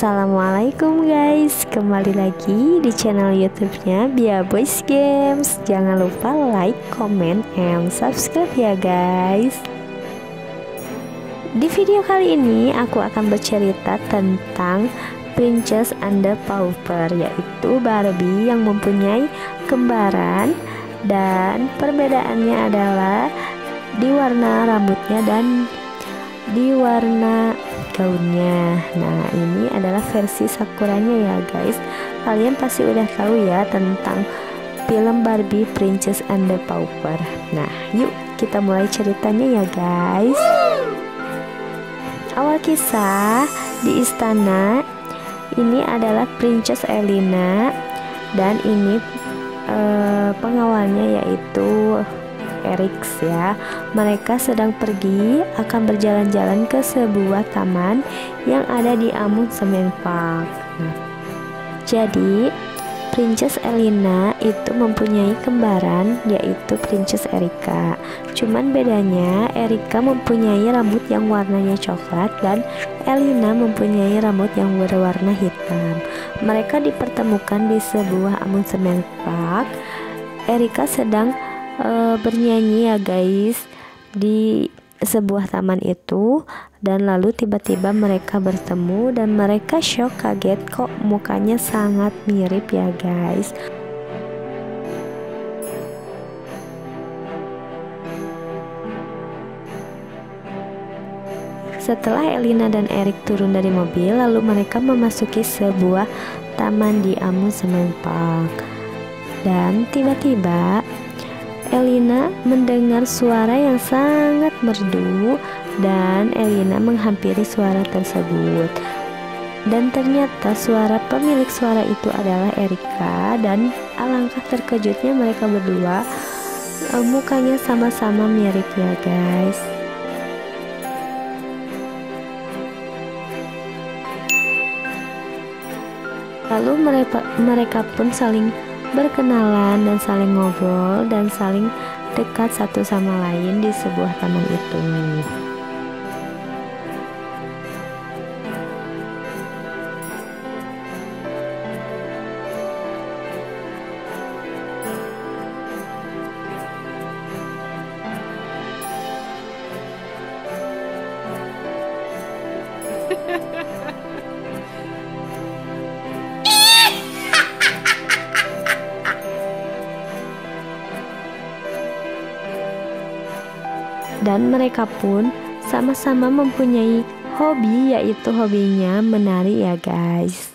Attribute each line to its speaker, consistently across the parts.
Speaker 1: Assalamualaikum guys, kembali lagi di channel YouTube-nya Bia Boys Games. Jangan lupa like, comment, and subscribe ya guys. Di video kali ini aku akan bercerita tentang Princess and the Pauper, yaitu Barbie yang mempunyai kembaran dan perbedaannya adalah di warna rambutnya dan di warna gaunnya. Nah, ini adalah versi Sakuranya ya guys. Kalian pasti udah tahu ya tentang film Barbie Princess and the Pauper. Nah, yuk kita mulai ceritanya ya guys. Awal kisah di istana ini adalah Princess Elena dan ini pengawalnya yaitu Eric ya. Mereka sedang pergi akan berjalan-jalan ke sebuah taman yang ada di Amusement Park. Jadi Princess Elena itu mempunyai kembaran yaitu Princess Erika. Cuman bedanya Erika mempunyai rambut yang warnanya coklat dan Elena mempunyai rambut yang berwarna hitam. Mereka dipertemukan di sebuah Amusement Park. Erika sedang bernyanyi ya guys di sebuah taman itu, dan lalu tiba-tiba mereka bertemu dan mereka shock, kaget kok mukanya sangat mirip ya guys. Setelah Elena dan Eric turun dari mobil, lalu mereka memasuki sebuah taman di Amusement Park, dan tiba-tiba Elena mendengar suara yang sangat merdu dan Elena menghampiri suara tersebut, dan ternyata suara pemilik suara itu adalah Erika. Dan alangkah terkejutnya mereka berdua, mukanya sama-sama mirip ya guys. Lalu mereka pun saling berkenalan dan saling ngobrol dan saling dekat satu sama lain di sebuah taman itu. Dan mereka pun sama-sama mempunyai hobi, yaitu hobinya menari ya guys.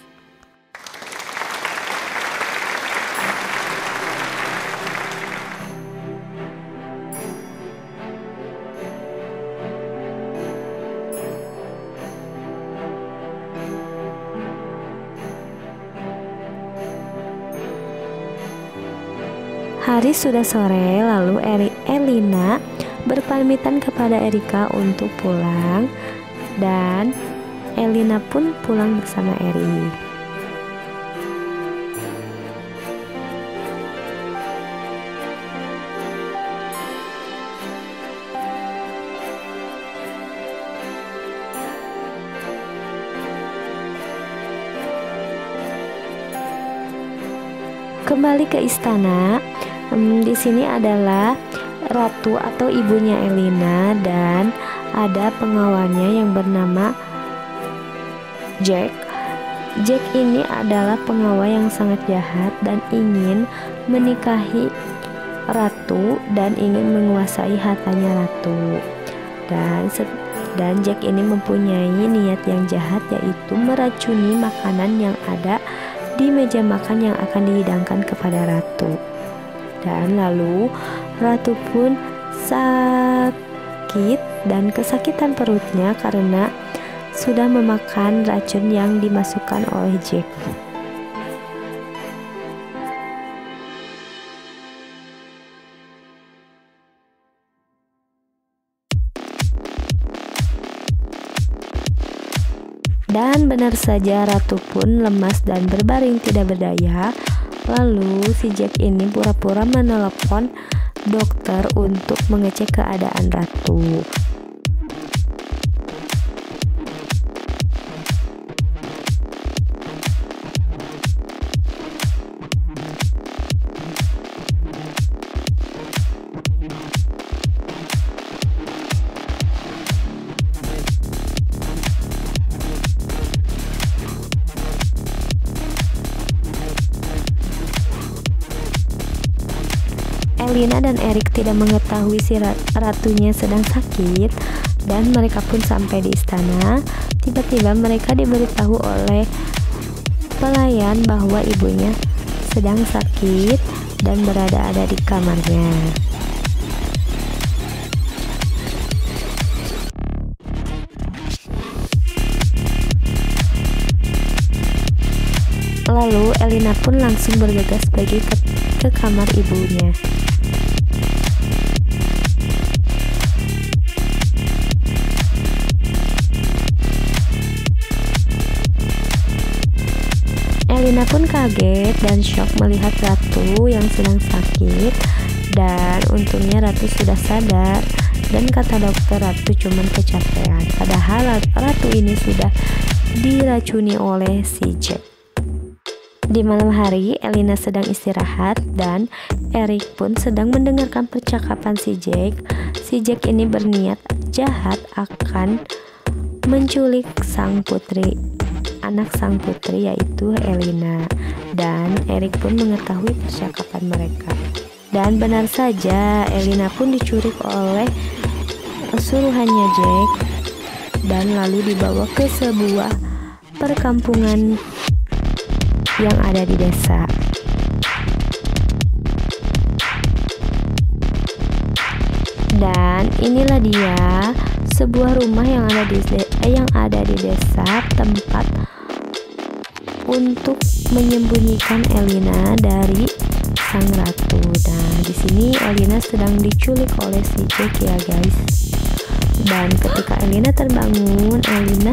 Speaker 1: Hari sudah sore, lalu Elena berpamitan kepada Erika untuk pulang, dan Elena pun pulang bersama Eric. Kembali ke istana. Di sini adalah ratu atau ibunya Elena dan ada pengawalnya yang bernama Jack. Jack ini adalah pengawal yang sangat jahat dan ingin menikahi ratu dan ingin menguasai hartanya ratu. Dan Jack ini mempunyai niat yang jahat, yaitu meracuni makanan yang ada di meja makan yang akan dihidangkan kepada ratu. Dan lalu ratu pun sakit dan kesakitan perutnya karena sudah memakan racun yang dimasukkan oleh Jack. Dan benar saja ratu pun lemas dan berbaring tidak berdaya. Lalu si Jack ini pura-pura menelepon dokter untuk mengecek keadaan ratu. Elina dan Erik tidak mengetahui si ratunya sedang sakit dan mereka pun sampai di istana. Tiba-tiba mereka diberitahu oleh pelayan bahwa ibunya sedang sakit dan berada di kamarnya. Lalu Elina pun langsung bergegas pergi ke kamar ibunya. Elina pun kaget dan shock melihat ratu yang sedang sakit, dan untungnya ratu sudah sadar dan kata dokter ratu cuma kecapean, padahal ratu ini sudah diracuni oleh si Jack. Di malam hari, Elina sedang istirahat dan Erik pun sedang mendengarkan percakapan si Jack. Si Jack ini berniat jahat akan menculik sang putri, anak sang putri yaitu Elina. Dan Erik pun mengetahui percakapan mereka. Dan benar saja, Elina pun diculik oleh suruhannya Jack dan lalu dibawa ke sebuah perkampungan yang ada di desa. Dan inilah dia sebuah rumah yang ada di desa, tempat untuk menyembunyikan Elina dari sang ratu. Nah, di sini Elina sedang diculik oleh si Jack ya guys. Dan ketika Elina terbangun, Elina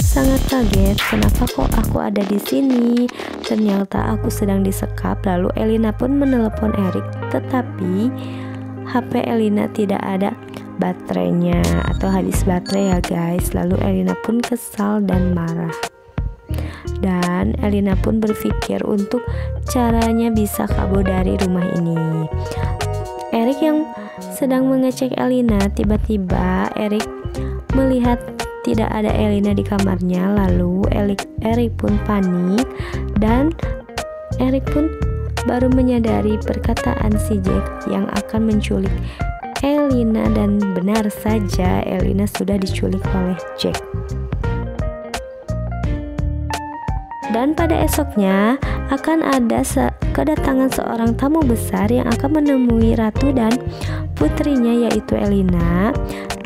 Speaker 1: sangat kaget, kenapa kok aku ada di sini? Ternyata aku sedang disekap. Lalu Elina pun menelepon Erik, tetapi HP Elina tidak ada baterainya atau habis baterai ya guys. Lalu Elina pun kesal dan marah. Dan Elina pun berpikir untuk caranya bisa kabur dari rumah ini. Erik yang sedang mengecek Elina, tiba-tiba Erik melihat tidak ada Elina di kamarnya. Lalu Erik pun panik dan Erik pun baru menyadari perkataan si Jack yang akan menculik Elina, dan benar saja Elina sudah diculik oleh Jack. Dan pada esoknya akan ada kedatangan seorang tamu besar yang akan menemui ratu dan putrinya yaitu Elina.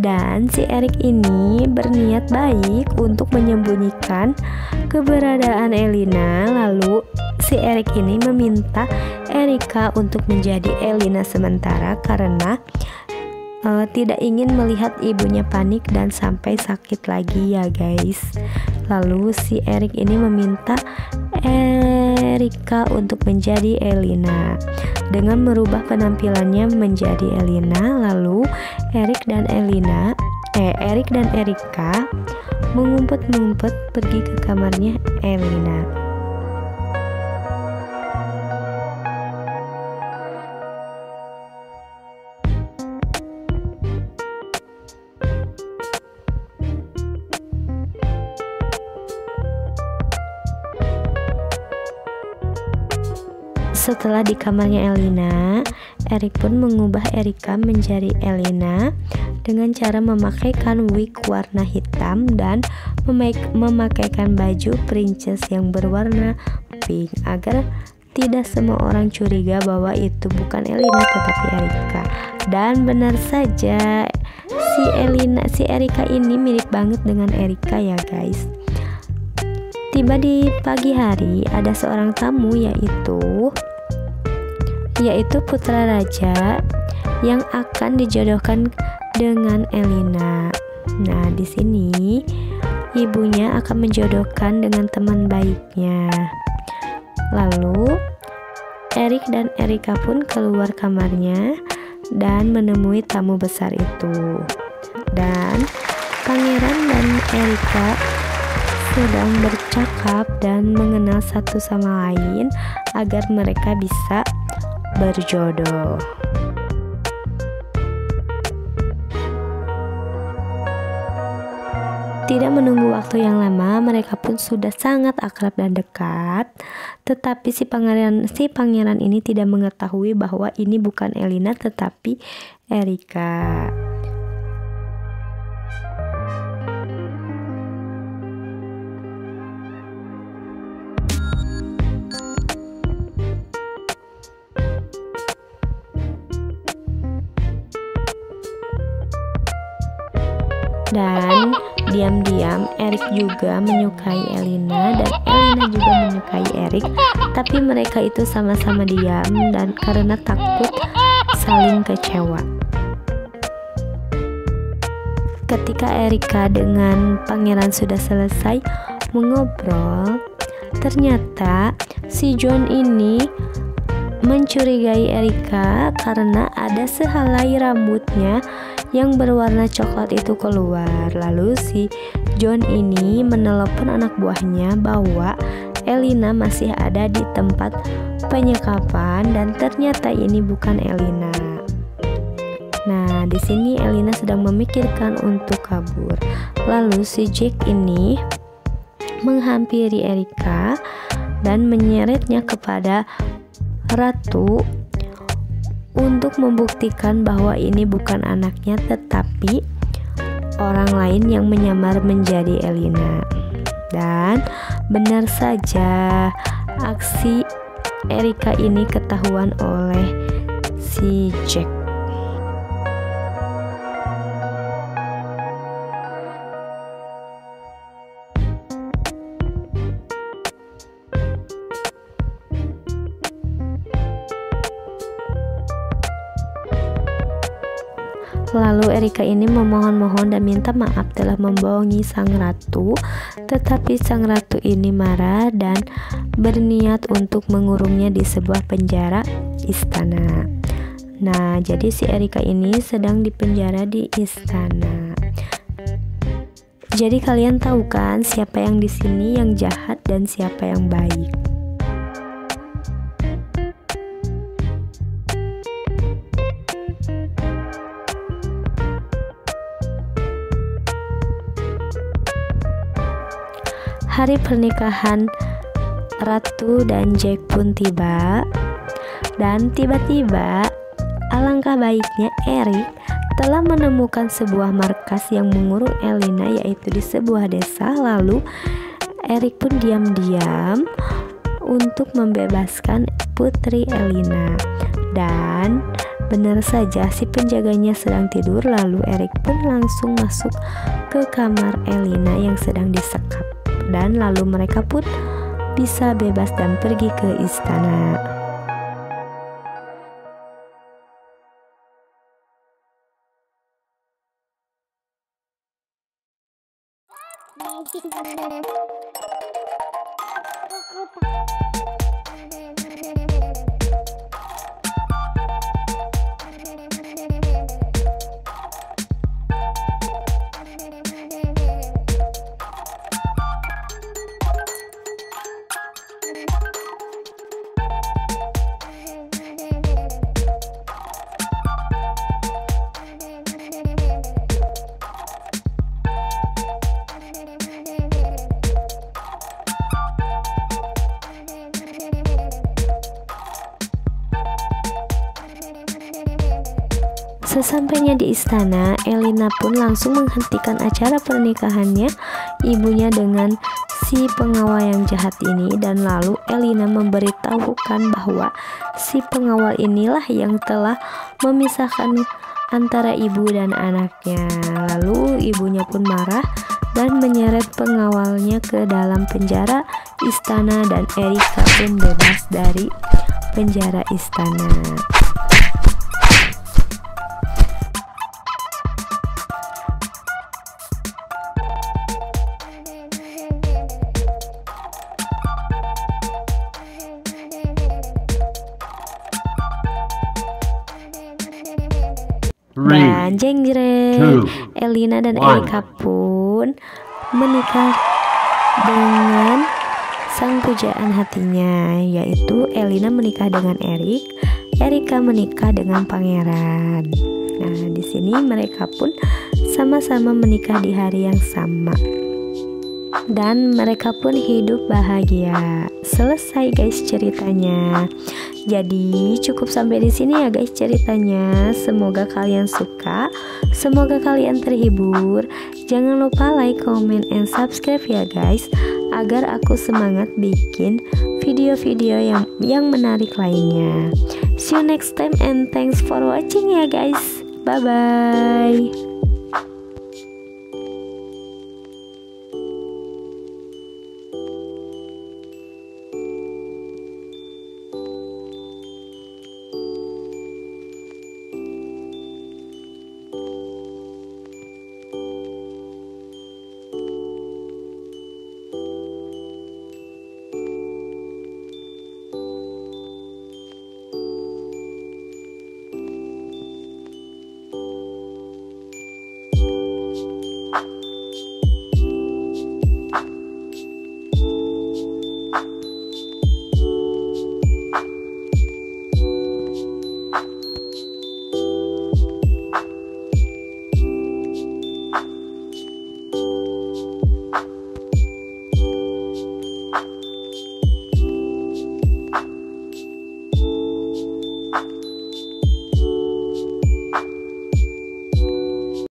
Speaker 1: Dan si Erik ini berniat baik untuk menyembunyikan keberadaan Elina. Lalu si Erik ini meminta Erika untuk menjadi Elina sementara karena tidak ingin melihat ibunya panik dan sampai sakit lagi ya guys. Lalu si Erik ini meminta Erika untuk menjadi Elina dengan merubah penampilannya menjadi Elina. Lalu Erik dan Erika mengumpet-ngumpet pergi ke kamarnya Elina. Setelah di kamarnya Elina, Erik pun mengubah Erika menjadi Elina dengan cara memakaikan wig warna hitam dan memakaikan baju princess yang berwarna pink agar tidak semua orang curiga bahwa itu bukan Elina tetapi Erika. Dan benar saja si Erika ini mirip banget dengan Erika ya guys. Tiba di pagi hari, ada seorang tamu yaitu putra raja yang akan dijodohkan dengan Elina. Nah, di sini ibunya akan menjodohkan dengan teman baiknya. Lalu Erik dan Erika pun keluar kamarnya dan menemui tamu besar itu. Dan pangeran dan Erika sedang bercakap dan mengenal satu sama lain agar mereka bisa berjodoh. Tidak menunggu waktu yang lama, mereka pun sudah sangat akrab dan dekat. Tetapi si pangeran ini tidak mengetahui bahwa ini bukan Elina tetapi Erika. Dan diam-diam Erik juga menyukai Elina dan Elina juga menyukai Erik, tapi mereka itu sama-sama diam dan karena takut saling kecewa. Ketika Erika dengan pangeran sudah selesai mengobrol, ternyata si John ini mencurigai Erika karena ada sehelai rambutnya yang berwarna coklat itu keluar. Lalu si John ini menelepon anak buahnya bahwa Elina masih ada di tempat penyekapan dan ternyata ini bukan Elina. Nah, di sini Elina sedang memikirkan untuk kabur. Lalu si Jack ini menghampiri Erika dan menyeretnya kepada ratu untuk membuktikan bahwa ini bukan anaknya tetapi orang lain yang menyamar menjadi Elina. Dan benar saja aksi Erika ini ketahuan oleh si Jack. Lalu Erika ini memohon-mohon dan minta maaf telah membohongi sang ratu, tetapi sang ratu ini marah dan berniat untuk mengurungnya di sebuah penjara istana. Nah, jadi si Erika ini sedang dipenjara di istana. Jadi kalian tahu kan siapa yang di sini yang jahat dan siapa yang baik? Hari pernikahan Ratu dan Jack pun tiba, dan tiba-tiba alangkah baiknya Erik telah menemukan sebuah markas yang mengurung Elina, yaitu di sebuah desa. Lalu Erik pun diam-diam untuk membebaskan putri Elina. Dan benar saja si penjaganya sedang tidur, lalu Erik pun langsung masuk ke kamar Elina yang sedang disekap. Dan lalu mereka pun bisa bebas dan pergi ke istana. Sesampainya di istana, Elina pun langsung menghentikan acara pernikahannya ibunya dengan si pengawal yang jahat ini. Dan lalu Elina memberitahukan bahwa si pengawal inilah yang telah memisahkan antara ibu dan anaknya. Lalu ibunya pun marah dan menyeret pengawalnya ke dalam penjara istana, dan Erika pun bebas dari penjara istana. Dan jeng-jreng, Elina dan Erika pun menikah dengan sang pujaan hatinya, yaitu Elina menikah dengan Erik, Erika menikah dengan pangeran. Nah, di sini mereka pun sama-sama menikah di hari yang sama. Dan mereka pun hidup bahagia. Selesai guys ceritanya. Jadi cukup sampai di sini ya guys ceritanya. Semoga kalian suka, semoga kalian terhibur. Jangan lupa like, comment, and subscribe ya guys, agar aku semangat bikin video-video yang menarik lainnya. See you next time and thanks for watching ya guys. Bye bye.